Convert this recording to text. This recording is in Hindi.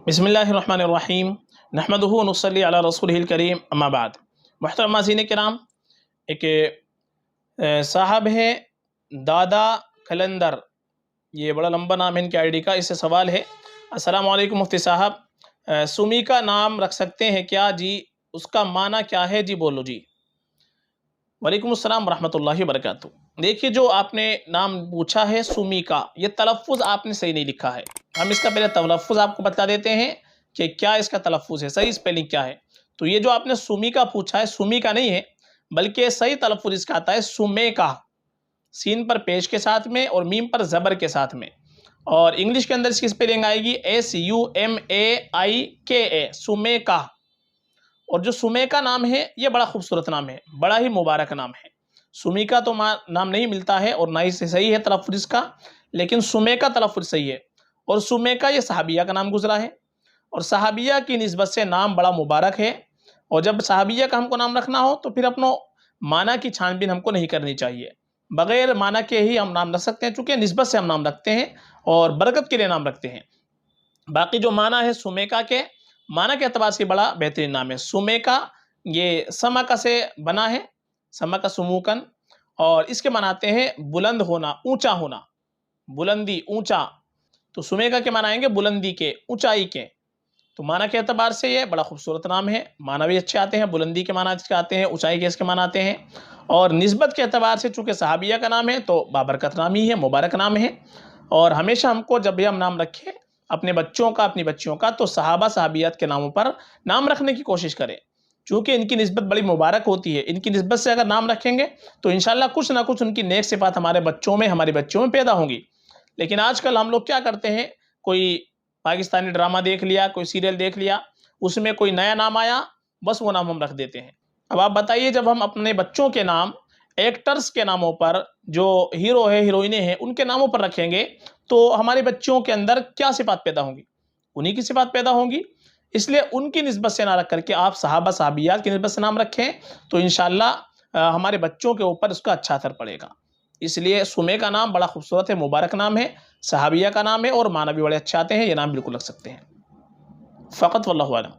बिस्मिल्लाहिर्रहमानिर्रहीम नहमदुहु व नुसल्ली अला रसूलिहिल करीम अम्मा बाद। मुहतरम नाज़रीन किराम, एक साहब है दादा कलंदर, ये बड़ा लंबा नाम है इनके आईडी का। इससे सवाल है, अस्सलाम वालेकुम मुफ्ती साहब, सुमी का नाम रख सकते हैं क्या जी? उसका माना क्या है जी? बोलो जी। वालेकुम अस्सलाम रहमतुल्लाहि वबरकातुहू। देखिए, जो आपने नाम पूछा है सुमी का, ये तलफ़्फ़ुज़ आपने सही नहीं लिखा है। हम इसका पहले तलफ़्फ़ुज़ आपको बता देते हैं कि क्या इसका तलफ़्फ़ुज़ है, सही स्पेलिंग क्या है। तो ये जो आपने सुमी का पूछा है, सुमी का नहीं है, बल्कि सही तलफ़्फ़ुज़ इसका आता है सुमेका, सीन पर पेश के साथ में और मीम पर ज़बर के साथ में। और इंग्लिश के अंदर इसकी स्पेलिंग आएगी SUMAIKA, सुमेका। और जो सुमेका नाम है, ये बड़ा खूबसूरत नाम है, बड़ा ही मुबारक नाम है। सुमिका तो नाम नहीं मिलता है और ना ही से सही है तलफ़्फ़ुज़ इसका, लेकिन सुमेका तलफ़्फ़ुज़ सही है। और सुमेका ये सहाबिया का नाम गुजरा है, और सहाबिया की निस्बत से नाम बड़ा मुबारक है। और जब सहाबिया का हमको नाम रखना हो तो फिर अपनो माना की छानबीन हमको नहीं करनी चाहिए, बग़ैर माना के ही हम नाम रख सकते हैं, चूँकि निस्बत से हम नाम रखते हैं और बरकत के लिए नाम रखते हैं। बाकी जो माना है सुमेका के, माना के एतबार से बड़ा बेहतरीन नाम है। सुमेका ये समका से बना है, समका सुमूकन, और इसके मानाते हैं बुलंद होना, ऊंचा होना, बुलंदी, ऊंचा। तो सुमेका के माना आएंगे बुलंदी के, ऊंचाई के। तो माना के एतबार से ये बड़ा खूबसूरत नाम है, माना भी अच्छे आते हैं, बुलंदी के माना अच्छे आते हैं, ऊंचाई के इसके माना आते हैं। और निस्बत के एतबार से चूँकि सहाबिया का नाम है तो बाबरकत नाम ही है, मुबारक नाम है। और हमेशा हमको जब भी हम नाम रखें अपने बच्चों का, अपनी बच्चियों का, तो सहाबा सहाबियात के नामों पर नाम रखने की कोशिश करें, चूँकि इनकी निस्बत बड़ी मुबारक होती है। इनकी निस्बत से अगर नाम रखेंगे तो इंशाअल्लाह कुछ ना कुछ उनकी नेक सिफ़ात हमारे बच्चों में, हमारी बच्चियों में पैदा होंगी। लेकिन आजकल हम लोग क्या करते हैं, कोई पाकिस्तानी ड्रामा देख लिया, कोई सीरियल देख लिया, उसमें कोई नया नाम आया, बस वो नाम हम रख देते हैं। अब आप बताइए, जब हम अपने बच्चों के नाम एक्टर्स के नामों पर, जो हीरो है, हीरोइनें हैं, उनके नामों पर रखेंगे, तो हमारे बच्चों के अंदर क्या सिफ़ात पैदा होंगी? उन्हीं की सिफ़ात पैदा होंगी। इसलिए उनकी निस्बत से ना रख करके आप सहाबा सहाबियात की निस्बत से नाम रखें, तो इंशाअल्लाह हमारे बच्चों के ऊपर उसका अच्छा असर पड़ेगा। इसलिए सुमे का नाम बड़ा खूबसूरत है, मुबारक नाम है, सहाबिया का नाम है और माना भी बड़े अच्छे आते हैं, ये नाम बिल्कुल रख सकते हैं। फ़क़त वल्लाहु आलम।